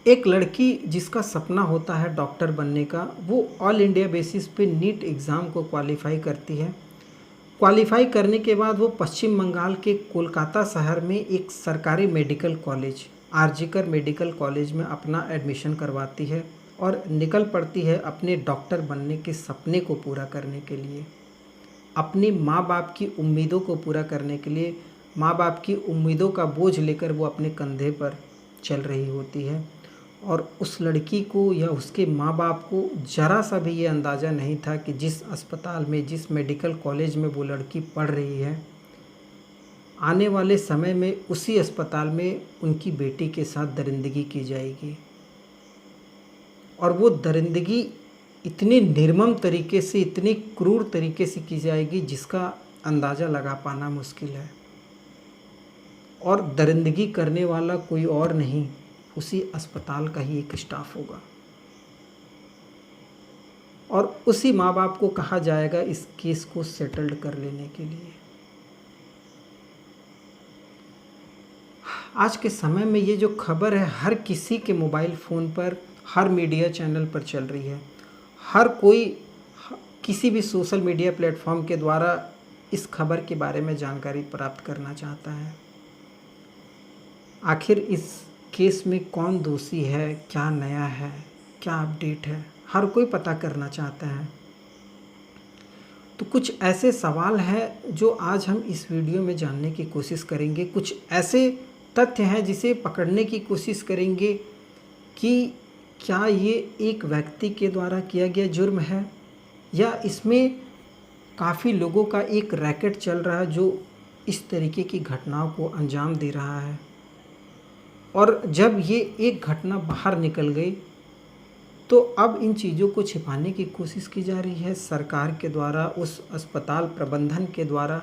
एक लड़की जिसका सपना होता है डॉक्टर बनने का, वो ऑल इंडिया बेसिस पे नीट एग्ज़ाम को क्वालिफ़ाई करती है। क्वालिफ़ाई करने के बाद वो पश्चिम बंगाल के कोलकाता शहर में एक सरकारी medical college, RG Kar medical college में अपना एडमिशन करवाती है और निकल पड़ती है अपने डॉक्टर बनने के सपने को पूरा करने के लिए। अपनी माँ बाप की उम्मीदों को पूरा करने के लिए, माँ बाप की उम्मीदों का बोझ लेकर वो अपने कंधे पर चल रही होती है। और उस लड़की को या उसके माँ बाप को ज़रा सा भी ये अंदाज़ा नहीं था कि जिस अस्पताल में, जिस मेडिकल कॉलेज में वो लड़की पढ़ रही है, आने वाले समय में उसी अस्पताल में उनकी बेटी के साथ दरिंदगी की जाएगी। और वो दरिंदगी इतनी निर्मम तरीके से, इतनी क्रूर तरीके से की जाएगी जिसका अंदाज़ा लगा पाना मुश्किल है। और दरिंदगी करने वाला कोई और नहीं, उसी अस्पताल का ही एक स्टाफ होगा। और उसी माँ बाप को कहा जाएगा इस केस को सेटल्ड कर लेने के लिए। आज के समय में ये जो खबर है हर किसी के मोबाइल फ़ोन पर, हर मीडिया चैनल पर चल रही है। हर कोई किसी भी सोशल मीडिया प्लेटफॉर्म के द्वारा इस खबर के बारे में जानकारी प्राप्त करना चाहता है। आखिर इस केस में कौन दोषी है, क्या नया है, क्या अपडेट है, हर कोई पता करना चाहता है। तो कुछ ऐसे सवाल हैं जो आज हम इस वीडियो में जानने की कोशिश करेंगे। कुछ ऐसे तथ्य हैं जिसे पकड़ने की कोशिश करेंगे कि क्या ये एक व्यक्ति के द्वारा किया गया जुर्म है या इसमें काफ़ी लोगों का एक रैकेट चल रहा है जो इस तरीके की घटनाओं को अंजाम दे रहा है। और जब ये एक घटना बाहर निकल गई तो अब इन चीज़ों को छिपाने की कोशिश की जा रही है सरकार के द्वारा, उस अस्पताल प्रबंधन के द्वारा।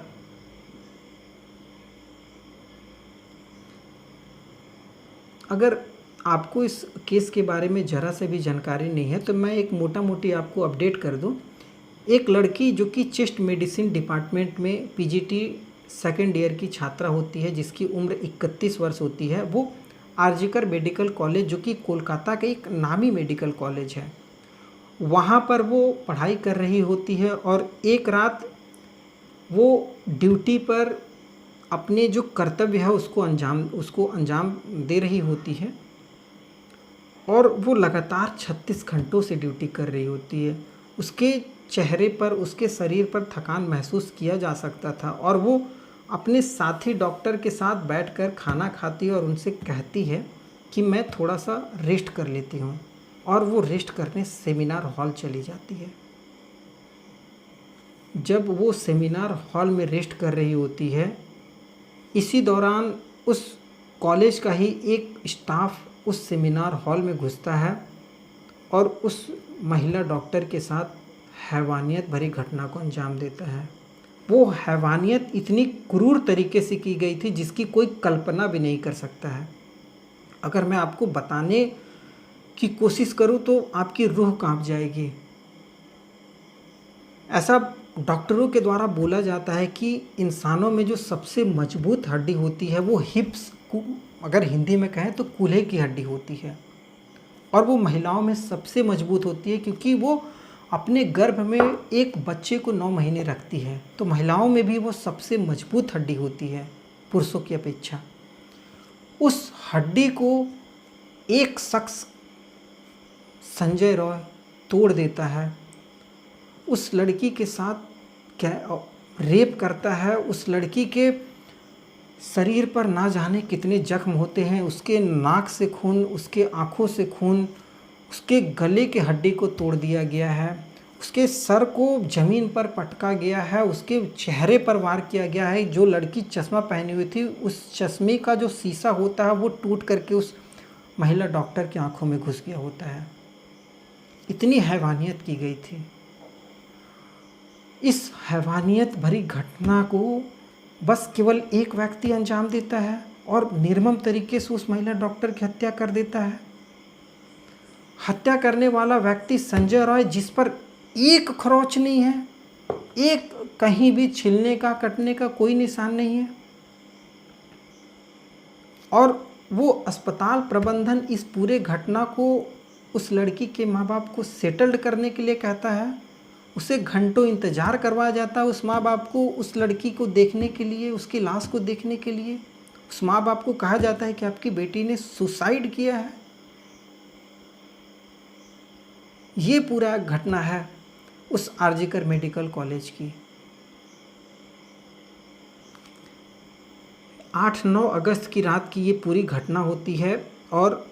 अगर आपको इस केस के बारे में ज़रा से भी जानकारी नहीं है तो मैं एक मोटा मोटी आपको अपडेट कर दूं। एक लड़की जो कि चेस्ट मेडिसिन डिपार्टमेंट में पीजीटी सेकेंड ईयर की छात्रा होती है, जिसकी उम्र 31 वर्ष होती है, वो आरजीकर मेडिकल कॉलेज जो कि कोलकाता का एक नामी मेडिकल कॉलेज है, वहाँ पर वो पढ़ाई कर रही होती है। और एक रात वो ड्यूटी पर अपने जो कर्तव्य है उसको अंजाम दे रही होती है और वो लगातार 36 घंटों से ड्यूटी कर रही होती है। उसके चेहरे पर, उसके शरीर पर थकान महसूस किया जा सकता था और वो अपने साथी डॉक्टर के साथ बैठकर खाना खाती है और उनसे कहती है कि मैं थोड़ा सा रेस्ट कर लेती हूँ, और वो रेस्ट करने सेमिनार हॉल चली जाती है। जब वो सेमिनार हॉल में रेस्ट कर रही होती है, इसी दौरान उस कॉलेज का ही एक स्टाफ उस सेमिनार हॉल में घुसता है और उस महिला डॉक्टर के साथ हैवानियत भरी घटना को अंजाम देता है। वो हैवानियत इतनी क्रूर तरीके से की गई थी जिसकी कोई कल्पना भी नहीं कर सकता है। अगर मैं आपको बताने की कोशिश करूं तो आपकी रूह कांप जाएगी। ऐसा डॉक्टरों के द्वारा बोला जाता है कि इंसानों में जो सबसे मजबूत हड्डी होती है वो हिप्स, अगर हिंदी में कहें तो कूल्हे की हड्डी होती है, और वो महिलाओं में सबसे मजबूत होती है क्योंकि वो अपने गर्भ में एक बच्चे को 9 महीने रखती है। तो महिलाओं में भी वो सबसे मजबूत हड्डी होती है पुरुषों की अपेक्षा। उस हड्डी को एक शख्स, संजय रॉय, तोड़ देता है, उस लड़की के साथ रेप करता है। उस लड़की के शरीर पर ना जाने कितने जख्म होते हैं, उसके नाक से खून, उसके आँखों से खून, उसके गले के हड्डी को तोड़ दिया गया है, उसके सर को ज़मीन पर पटका गया है, उसके चेहरे पर वार किया गया है। जो लड़की चश्मा पहनी हुई थी, उस चश्मे का जो शीशा होता है वो टूट करके उस महिला डॉक्टर की आंखों में घुस गया होता है। इतनी हैवानियत की गई थी। इस हैवानियत भरी घटना को बस केवल एक व्यक्ति अंजाम देता है और निर्मम तरीके से उस महिला डॉक्टर की हत्या कर देता है। हत्या करने वाला व्यक्ति संजय रॉय, जिस पर एक खरोंच नहीं है, एक कहीं भी छिलने का, कटने का कोई निशान नहीं है, और वो अस्पताल प्रबंधन इस पूरे घटना को उस लड़की के माँ बाप को सेटल्ड करने के लिए कहता है। उसे घंटों इंतज़ार करवाया जाता है उस माँ बाप को उस लड़की को देखने के लिए, उसकी लाश को देखने के लिए। उस माँ बाप को कहा जाता है कि आपकी बेटी ने सुसाइड किया है। ये पूरा घटना है उस आरजीकर मेडिकल कॉलेज की। 8-9 अगस्त की रात की ये पूरी घटना होती है और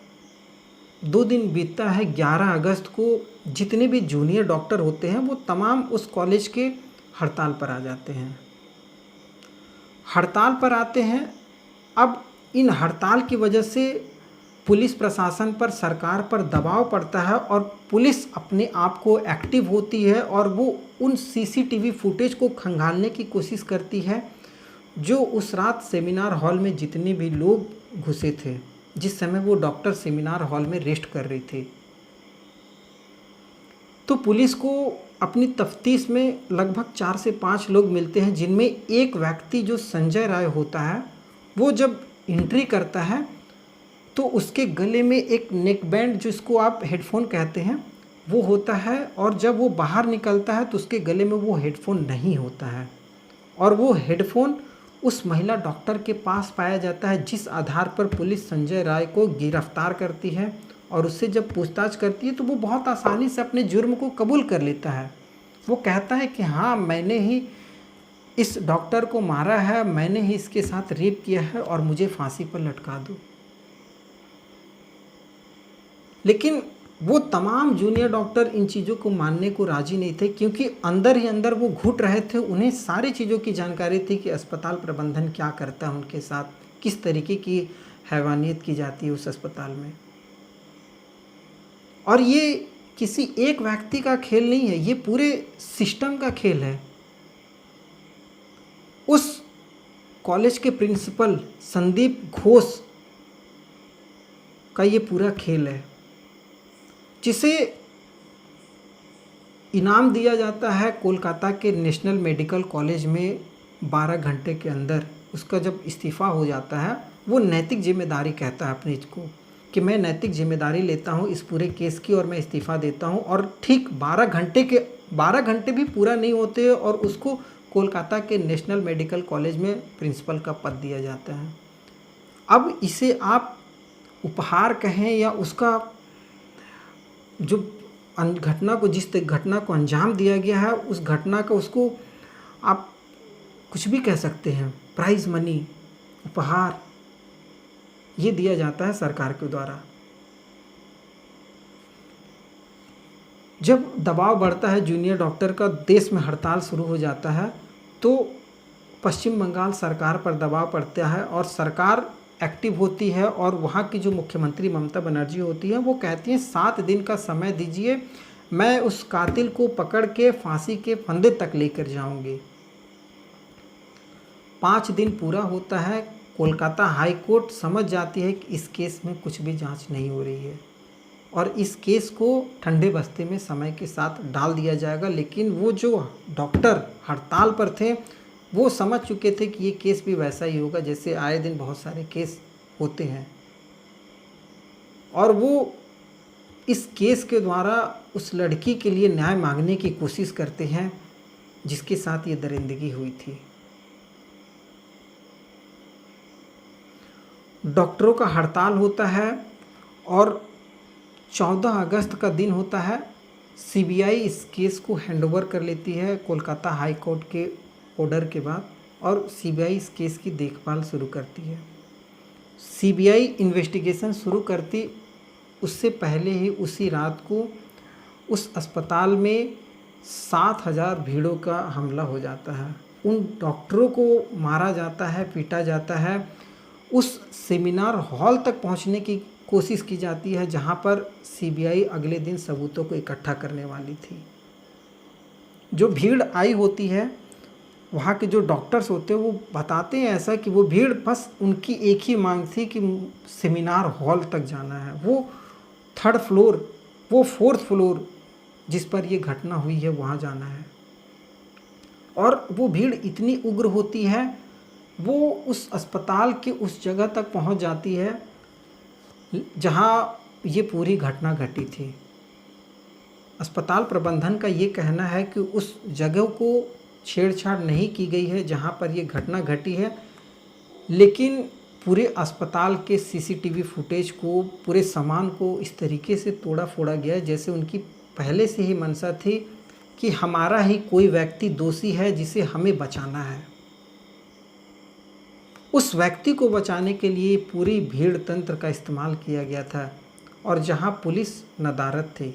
2 दिन बीतता है। 11 अगस्त को जितने भी जूनियर डॉक्टर होते हैं वो तमाम उस कॉलेज के हड़ताल पर आ जाते हैं। हड़ताल पर आते हैं। अब इन हड़ताल की वजह से पुलिस प्रशासन पर, सरकार पर दबाव पड़ता है और पुलिस अपने आप को एक्टिव होती है और वो उन सीसीटीवी फुटेज को खंगालने की कोशिश करती है जो उस रात सेमिनार हॉल में जितने भी लोग घुसे थे, जिस समय वो डॉक्टर सेमिनार हॉल में रेस्ट कर रहे थे। तो पुलिस को अपनी तफ्तीश में लगभग 4 से 5 लोग मिलते हैं, जिनमें एक व्यक्ति जो संजय राय होता है, वो जब एंट्री करता है तो उसके गले में एक नेक बैंड, जिसको आप हेडफोन कहते हैं, वो होता है और जब वो बाहर निकलता है तो उसके गले में वो हेडफोन नहीं होता है और वो हेडफोन उस महिला डॉक्टर के पास पाया जाता है, जिस आधार पर पुलिस संजय राय को गिरफ्तार करती है और उससे जब पूछताछ करती है तो वो बहुत आसानी से अपने जुर्म को कबूल कर लेता है। वो कहता है कि हाँ, मैंने ही इस डॉक्टर को मारा है, मैंने ही इसके साथ रेप किया है और मुझे फांसी पर लटका दो। लेकिन वो तमाम जूनियर डॉक्टर इन चीज़ों को मानने को राजी नहीं थे, क्योंकि अंदर ही अंदर वो घुट रहे थे। उन्हें सारी चीज़ों की जानकारी थी कि अस्पताल प्रबंधन क्या करता है उनके साथ, किस तरीके की हैवानियत की जाती है उस अस्पताल में। और ये किसी एक व्यक्ति का खेल नहीं है, ये पूरे सिस्टम का खेल है। उस कॉलेज के प्रिंसिपल संदीप घोष का ये पूरा खेल है, जिसे इनाम दिया जाता है कोलकाता के नेशनल मेडिकल कॉलेज में 12 घंटे के अंदर। उसका जब इस्तीफ़ा हो जाता है, वो नैतिक जिम्मेदारी कहता है अपने को कि मैं नैतिक जिम्मेदारी लेता हूँ इस पूरे केस की और मैं इस्तीफ़ा देता हूँ। और ठीक 12 घंटे भी पूरा नहीं होते और उसको कोलकाता के नेशनल मेडिकल कॉलेज में प्रिंसिपल का पद दिया जाता है। अब इसे आप उपहार कहें या उसका जो घटना को, जिस घटना को अंजाम दिया गया है, उस घटना का उसको आप कुछ भी कह सकते हैं, प्राइज़ मनी, उपहार, ये दिया जाता है सरकार के द्वारा। जब दबाव बढ़ता है जूनियर डॉक्टर का, देश में हड़ताल शुरू हो जाता है, तो पश्चिम बंगाल सरकार पर दबाव पड़ता है और सरकार एक्टिव होती है और वहाँ की जो मुख्यमंत्री ममता बनर्जी होती है, वो कहती हैं 7 दिन का समय दीजिए, मैं उस कातिल को पकड़ के फांसी के फंदे तक लेकर जाऊंगी। 5 दिन पूरा होता है। कोलकाता हाई कोर्ट समझ जाती है कि इस केस में कुछ भी जांच नहीं हो रही है और इस केस को ठंडे बस्ते में समय के साथ डाल दिया जाएगा। लेकिन वो जो डॉक्टर हड़ताल पर थे, वो समझ चुके थे कि ये केस भी वैसा ही होगा जैसे आए दिन बहुत सारे केस होते हैं, और वो इस केस के द्वारा उस लड़की के लिए न्याय मांगने की कोशिश करते हैं जिसके साथ ये दरिंदगी हुई थी। डॉक्टरों का हड़ताल होता है और 14 अगस्त का दिन होता है। सीबीआई इस केस को हैंडओवर कर लेती है कोलकाता हाई कोर्ट के ऑर्डर के बाद और सीबीआई इस केस की देखभाल शुरू करती है। सीबीआई इन्वेस्टिगेशन शुरू करती उससे पहले ही उसी रात को उस अस्पताल में 7,000 भीड़ों का हमला हो जाता है। उन डॉक्टरों को मारा जाता है, पीटा जाता है। उस सेमिनार हॉल तक पहुंचने की कोशिश की जाती है जहां पर सीबीआई अगले दिन सबूतों को इकट्ठा करने वाली थी। जो भीड़ आई होती है, वहाँ के जो डॉक्टर्स होते हैं वो बताते हैं ऐसा कि वो भीड़ बस उनकी एक ही मांग थी कि सेमिनार हॉल तक जाना है। वो 3rd फ्लोर, वो 4th फ्लोर जिस पर ये घटना हुई है, वहाँ जाना है। और वो भीड़ इतनी उग्र होती है, वो उस अस्पताल के उस जगह तक पहुँच जाती है जहाँ ये पूरी घटना घटी थी। अस्पताल प्रबंधन का ये कहना है कि उस जगह को छेड़छाड़ नहीं की गई है जहाँ पर ये घटना घटी है, लेकिन पूरे अस्पताल के सीसीटीवी फुटेज को, पूरे सामान को इस तरीके से तोड़ा फोड़ा गया है जैसे उनकी पहले से ही मंशा थी कि हमारा ही कोई व्यक्ति दोषी है जिसे हमें बचाना है। उस व्यक्ति को बचाने के लिए पूरी भीड़ तंत्र का इस्तेमाल किया गया था और जहां पुलिस नदारद थी,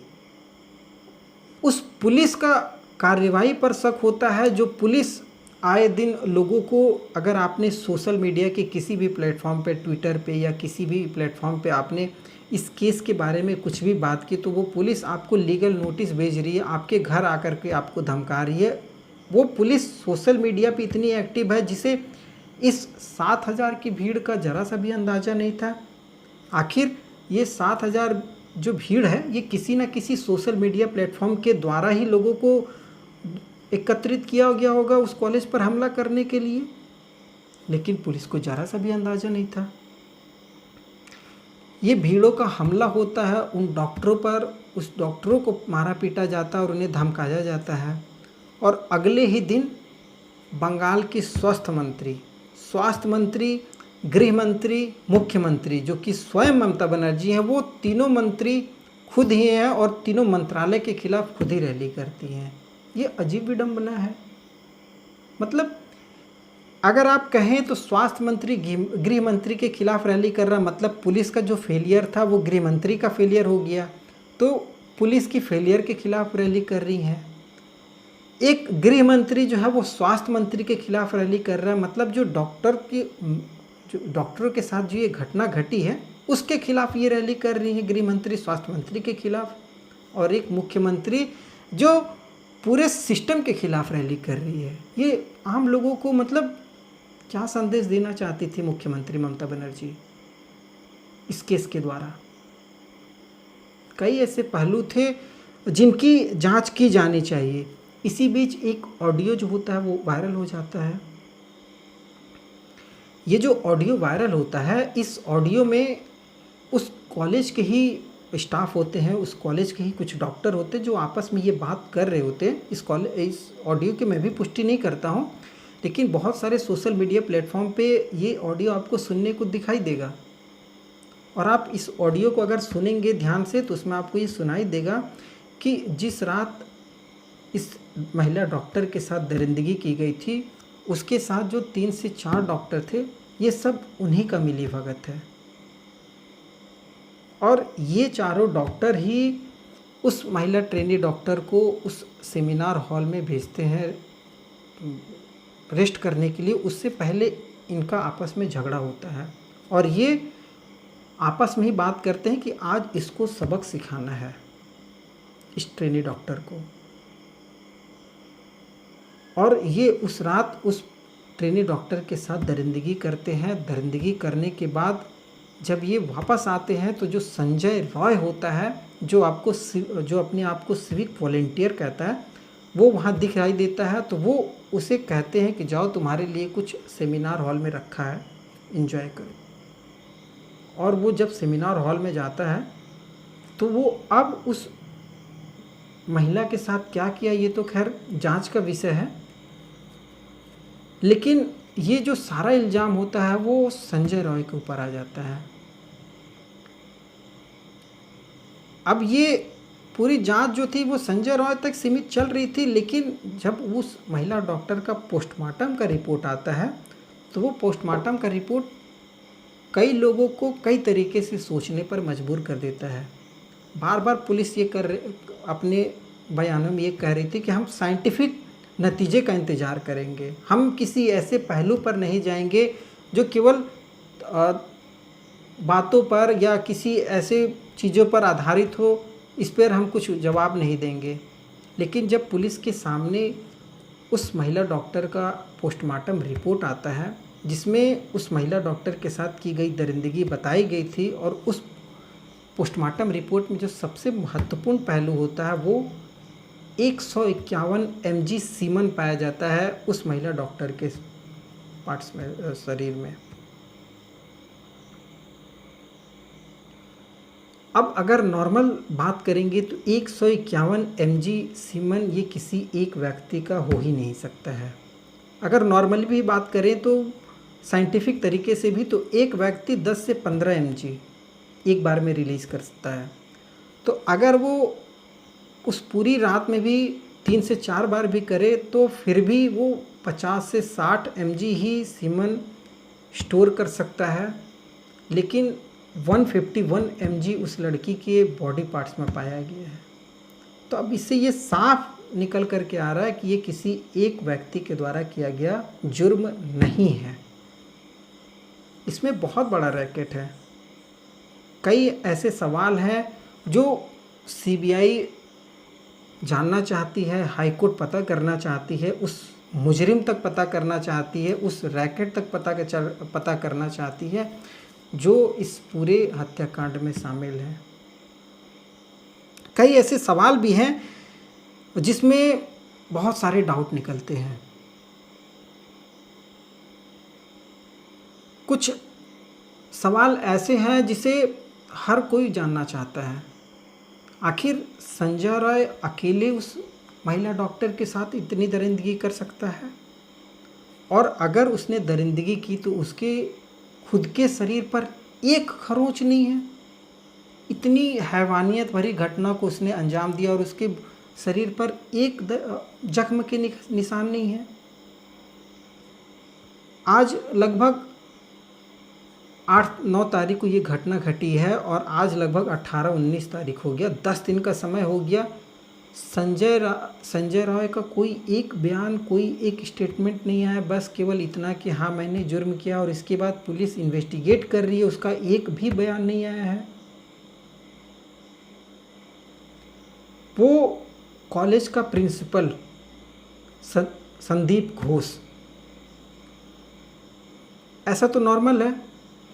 उस पुलिस का कार्रवाई पर शक होता है। जो पुलिस आए दिन लोगों को, अगर आपने सोशल मीडिया के किसी भी प्लेटफॉर्म पे, ट्विटर पे या किसी भी प्लेटफॉर्म पे आपने इस केस के बारे में कुछ भी बात की, तो वो पुलिस आपको लीगल नोटिस भेज रही है, आपके घर आकर के आपको धमका रही है। वो पुलिस सोशल मीडिया पे इतनी एक्टिव है जिसे इस 7,000 की भीड़ का ज़रा सा भी अंदाज़ा नहीं था। आखिर ये 7,000 जो भीड़ है, ये किसी न किसी सोशल मीडिया प्लेटफॉर्म के द्वारा ही लोगों को एकत्रित किया गया होगा उस कॉलेज पर हमला करने के लिए, लेकिन पुलिस को ज़रा सा भी अंदाज़ा नहीं था। ये भीड़ों का हमला होता है उन डॉक्टरों पर, उस डॉक्टरों को मारा पीटा जाता है और उन्हें धमकाया जाता है। और अगले ही दिन बंगाल की स्वास्थ्य मंत्री, गृह मंत्री, मुख्यमंत्री, जो कि स्वयं ममता बनर्जी हैं, वो तीनों मंत्री खुद ही हैं और तीनों मंत्रालय के खिलाफ खुद ही रैली करती हैं। ये अजीब विडंबना है। मतलब अगर आप कहें तो स्वास्थ्य मंत्री गृह मंत्री के खिलाफ रैली कर रहा, मतलब पुलिस का जो फेलियर था वो गृह मंत्री का फेलियर हो गया, तो पुलिस की फेलियर के खिलाफ रैली कर रही हैं। एक गृह मंत्री जो है वो स्वास्थ्य मंत्री के खिलाफ रैली कर रहा है, मतलब जो डॉक्टरों के साथ जो ये घटना घटी है उसके खिलाफ ये रैली कर रही है गृह मंत्री स्वास्थ्य मंत्री के खिलाफ, और एक मुख्यमंत्री जो पूरे सिस्टम के खिलाफ रैली कर रही है। ये आम लोगों को मतलब क्या संदेश देना चाहती थी मुख्यमंत्री ममता बनर्जी इस केस के द्वारा? कई ऐसे पहलू थे जिनकी जांच की जानी चाहिए। इसी बीच एक ऑडियो जो होता है वो वायरल हो जाता है। ये जो ऑडियो वायरल होता है, इस ऑडियो में उस कॉलेज के ही स्टाफ होते हैं, उस कॉलेज के ही कुछ डॉक्टर होते हैं जो आपस में ये बात कर रहे होते हैं। इस ऑडियो की मैं भी पुष्टि नहीं करता हूँ, लेकिन बहुत सारे सोशल मीडिया प्लेटफॉर्म पे ये ऑडियो आपको सुनने को दिखाई देगा। और आप इस ऑडियो को अगर सुनेंगे ध्यान से तो उसमें आपको ये सुनाई देगा कि जिस रात इस महिला डॉक्टर के साथ दरिंदगी की गई थी, उसके साथ जो 3 से 4 डॉक्टर थे, ये सब उन्हीं का मिलीभगत है। और ये चारों डॉक्टर ही उस महिला ट्रेनी डॉक्टर को उस सेमिनार हॉल में भेजते हैं रेस्ट करने के लिए। उससे पहले इनका आपस में झगड़ा होता है और ये आपस में ही बात करते हैं कि आज इसको सबक सिखाना है, इस ट्रेनी डॉक्टर को। और ये उस रात उस ट्रेनी डॉक्टर के साथ दरिंदगी करते हैं। दरिंदगी करने के बाद जब ये वापस आते हैं तो जो संजय रॉय होता है, जो अपने आप को सिविक वॉलेंटियर कहता है, वो वहाँ दिखाई देता है। तो वो उसे कहते हैं कि जाओ, तुम्हारे लिए कुछ सेमिनार हॉल में रखा है, एंजॉय करो। और वो जब सेमिनार हॉल में जाता है तो वो अब उस महिला के साथ क्या किया ये तो खैर जांच का विषय है, लेकिन ये जो सारा इल्ज़ाम होता है वो संजय रॉय के ऊपर आ जाता है। अब ये पूरी जांच जो थी वो संजय रॉय तक सीमित चल रही थी, लेकिन जब उस महिला डॉक्टर का पोस्टमार्टम का रिपोर्ट आता है तो वो पोस्टमार्टम का रिपोर्ट कई लोगों को कई तरीके से सोचने पर मजबूर कर देता है। बार बार पुलिस ये अपने बयानों में ये कह रही थी कि हम साइंटिफिक नतीजे का इंतज़ार करेंगे, हम किसी ऐसे पहलू पर नहीं जाएंगे जो केवल बातों पर या किसी ऐसे चीज़ों पर आधारित हो, इस पर हम कुछ जवाब नहीं देंगे। लेकिन जब पुलिस के सामने उस महिला डॉक्टर का पोस्टमार्टम रिपोर्ट आता है जिसमें उस महिला डॉक्टर के साथ की गई दरिंदगी बताई गई थी, और उस पोस्टमार्टम रिपोर्ट में जो सबसे महत्वपूर्ण पहलू होता है वो 151 mg सीमन पाया जाता है उस महिला डॉक्टर के पार्ट्स में, शरीर में। अगर नॉर्मल बात करेंगे तो 151 mg सीमन ये किसी एक व्यक्ति का हो ही नहीं सकता है। अगर नॉर्मली भी बात करें तो साइंटिफिक तरीके से भी तो एक व्यक्ति 10 से 15 mg एक बार में रिलीज़ कर सकता है। तो अगर वो उस पूरी रात में भी 3 से 4 बार भी करे तो फिर भी वो 50 से 60 mg ही सीमन स्टोर कर सकता है, लेकिन 151 mg उस लड़की के बॉडी पार्ट्स में पाया गया है। तो अब इससे ये साफ निकल कर के आ रहा है कि ये किसी एक व्यक्ति के द्वारा किया गया जुर्म नहीं है, इसमें बहुत बड़ा रैकेट है। कई ऐसे सवाल हैं जो सीबीआई जानना चाहती है, हाई कोर्ट पता करना चाहती है, उस मुजरिम तक पता करना चाहती है, उस रैकेट तक पता करना चाहती है जो इस पूरे हत्याकांड में शामिल है। कई ऐसे सवाल भी हैं जिसमें बहुत सारे डाउट निकलते हैं। कुछ सवाल ऐसे हैं जिसे हर कोई जानना चाहता है। आखिर संजय राय अकेले उस महिला डॉक्टर के साथ इतनी दरिंदगी कर सकता है? और अगर उसने दरिंदगी की तो उसके खुद के शरीर पर एक खरोंच नहीं है। इतनी हैवानियत भरी घटना को उसने अंजाम दिया और उसके शरीर पर एक जख्म के निशान नहीं है। आज लगभग 8-9 तारीख को ये घटना घटी है और आज लगभग 18-19 तारीख हो गया, 10 दिन का समय हो गया। संजय राय का कोई एक बयान, कोई एक स्टेटमेंट नहीं आया, बस केवल इतना कि हाँ मैंने जुर्म किया, और इसके बाद पुलिस इन्वेस्टिगेट कर रही है, उसका एक भी बयान नहीं आया है। वो कॉलेज का प्रिंसिपल संदीप घोष, ऐसा तो नॉर्मल है,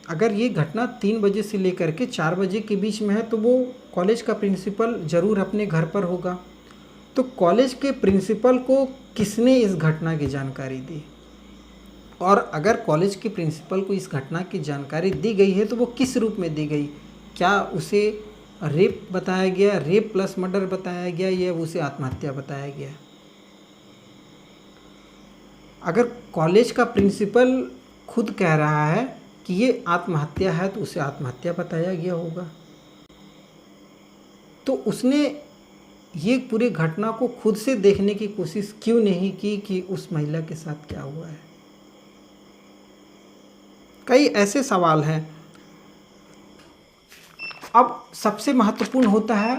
अगर ये घटना 3 बजे से लेकर के 4 बजे के बीच में है तो वो कॉलेज का प्रिंसिपल ज़रूर अपने घर पर होगा। तो कॉलेज के प्रिंसिपल को किसने इस घटना की जानकारी दी? और अगर कॉलेज के प्रिंसिपल को इस घटना की जानकारी दी गई है तो वो किस रूप में दी गई? क्या उसे रेप बताया गया, रेप प्लस मर्डर बताया गया, या उसे आत्महत्या बताया गया? अगर कॉलेज का प्रिंसिपल खुद कह रहा है कि ये आत्महत्या है तो उसे आत्महत्या बताया गया होगा। तो उसने ये पूरी घटना को खुद से देखने की कोशिश क्यों नहीं की कि उस महिला के साथ क्या हुआ है? कई ऐसे सवाल हैं। अब सबसे महत्वपूर्ण होता है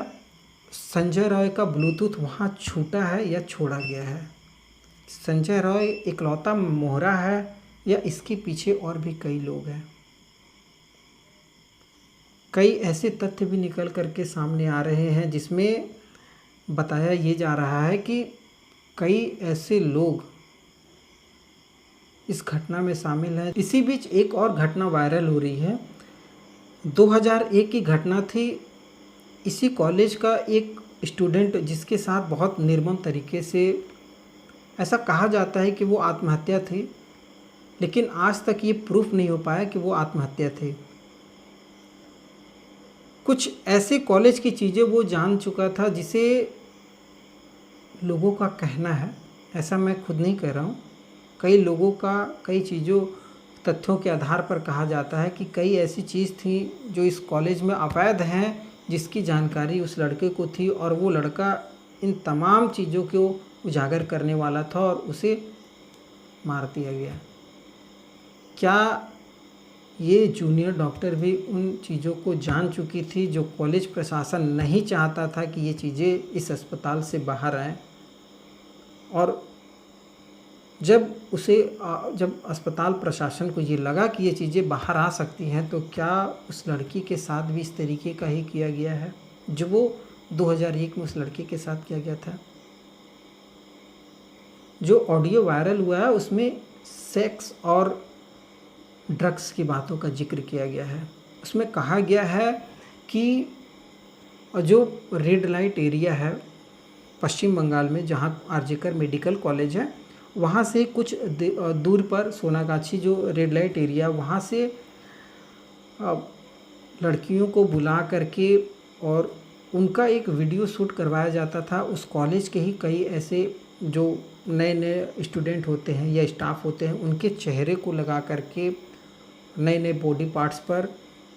संजय राय का ब्लूटूथ वहाँ छूटा है या छोड़ा गया है। संजय राय इकलौता मोहरा है या इसके पीछे और भी कई लोग हैं? कई ऐसे तथ्य भी निकल करके सामने आ रहे हैं जिसमें बताया ये जा रहा है कि कई ऐसे लोग इस घटना में शामिल हैं। इसी बीच एक और घटना वायरल हो रही है। 2001 की घटना थी। इसी कॉलेज का एक स्टूडेंट जिसके साथ बहुत निर्मम तरीके से, ऐसा कहा जाता है कि वो आत्महत्या थी, लेकिन आज तक ये प्रूफ नहीं हो पाया कि वो आत्महत्या थी। कुछ ऐसे कॉलेज की चीज़ें वो जान चुका था जिसे लोगों का कहना है, ऐसा मैं खुद नहीं कह रहा हूँ, कई लोगों का कई चीज़ों तथ्यों के आधार पर कहा जाता है कि कई ऐसी चीज़ थी जो इस कॉलेज में अवैध हैं जिसकी जानकारी उस लड़के को थी और वो लड़का इन तमाम चीज़ों को उजागर करने वाला था और उसे मार दिया गया। क्या ये जूनियर डॉक्टर भी उन चीज़ों को जान चुकी थी जो कॉलेज प्रशासन नहीं चाहता था कि ये चीज़ें इस अस्पताल से बाहर आएँ? और जब अस्पताल प्रशासन को ये लगा कि ये चीज़ें बाहर आ सकती हैं तो क्या उस लड़की के साथ भी इस तरीके का ही किया गया है जो वो 2001 में उस लड़के के साथ किया गया था? जो ऑडियो वायरल हुआ है उसमें सेक्स और ड्रग्स की बातों का जिक्र किया गया है। उसमें कहा गया है कि जो रेड लाइट एरिया है पश्चिम बंगाल में, जहाँ आरजीकर मेडिकल कॉलेज है, वहाँ से कुछ दूर पर सोनागाछी जो रेड लाइट एरिया, वहाँ से लड़कियों को बुला करके और उनका एक वीडियो शूट करवाया जाता था। उस कॉलेज के ही कई ऐसे जो नए नए स्टूडेंट होते हैं या स्टाफ होते हैं, उनके चेहरे को लगा करके नए नए बॉडी पार्ट्स पर,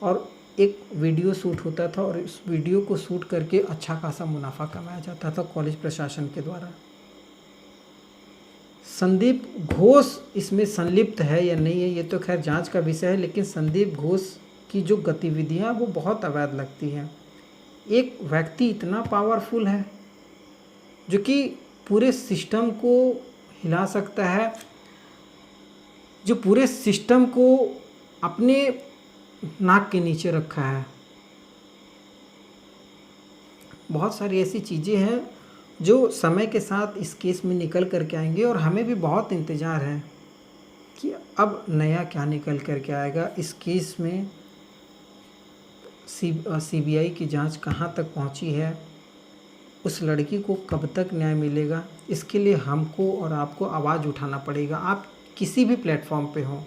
और एक वीडियो शूट होता था और इस वीडियो को शूट करके अच्छा खासा मुनाफा कमाया जाता था कॉलेज प्रशासन के द्वारा। संदीप घोष इसमें संलिप्त है या नहीं है ये तो खैर जांच का विषय है, लेकिन संदीप घोष की जो गतिविधियां वो बहुत अवैध लगती हैं। एक व्यक्ति इतना पावरफुल है जो कि पूरे सिस्टम को हिला सकता है, जो पूरे सिस्टम को अपने नाक के नीचे रखा है। बहुत सारी ऐसी चीज़ें हैं जो समय के साथ इस केस में निकल कर के आएंगे और हमें भी बहुत इंतज़ार है कि अब नया क्या निकल कर के आएगा इस केस में। सीबीआई की जांच कहां तक पहुंची है, उस लड़की को कब तक न्याय मिलेगा, इसके लिए हमको और आपको आवाज़ उठाना पड़ेगा। आप किसी भी प्लेटफॉर्म पे हों,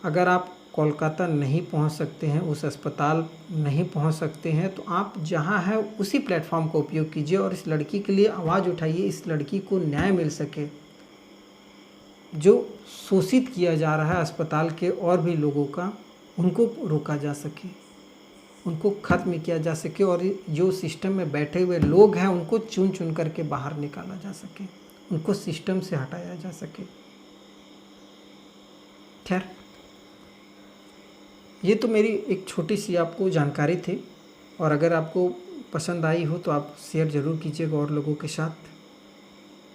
अगर आप कोलकाता नहीं पहुंच सकते हैं, उस अस्पताल नहीं पहुंच सकते हैं, तो आप जहां है उसी प्लेटफॉर्म का उपयोग कीजिए और इस लड़की के लिए आवाज़ उठाइए। इस लड़की को न्याय मिल सके, जो शोषित किया जा रहा है अस्पताल के और भी लोगों का, उनको रोका जा सके, उनको ख़त्म किया जा सके, और जो सिस्टम में बैठे हुए लोग हैं उनको चुन चुन करके बाहर निकाला जा सके, उनको सिस्टम से हटाया जा सके। खैर, ये तो मेरी एक छोटी सी आपको जानकारी थी, और अगर आपको पसंद आई हो तो आप शेयर ज़रूर कीजिएगा और लोगों के साथ।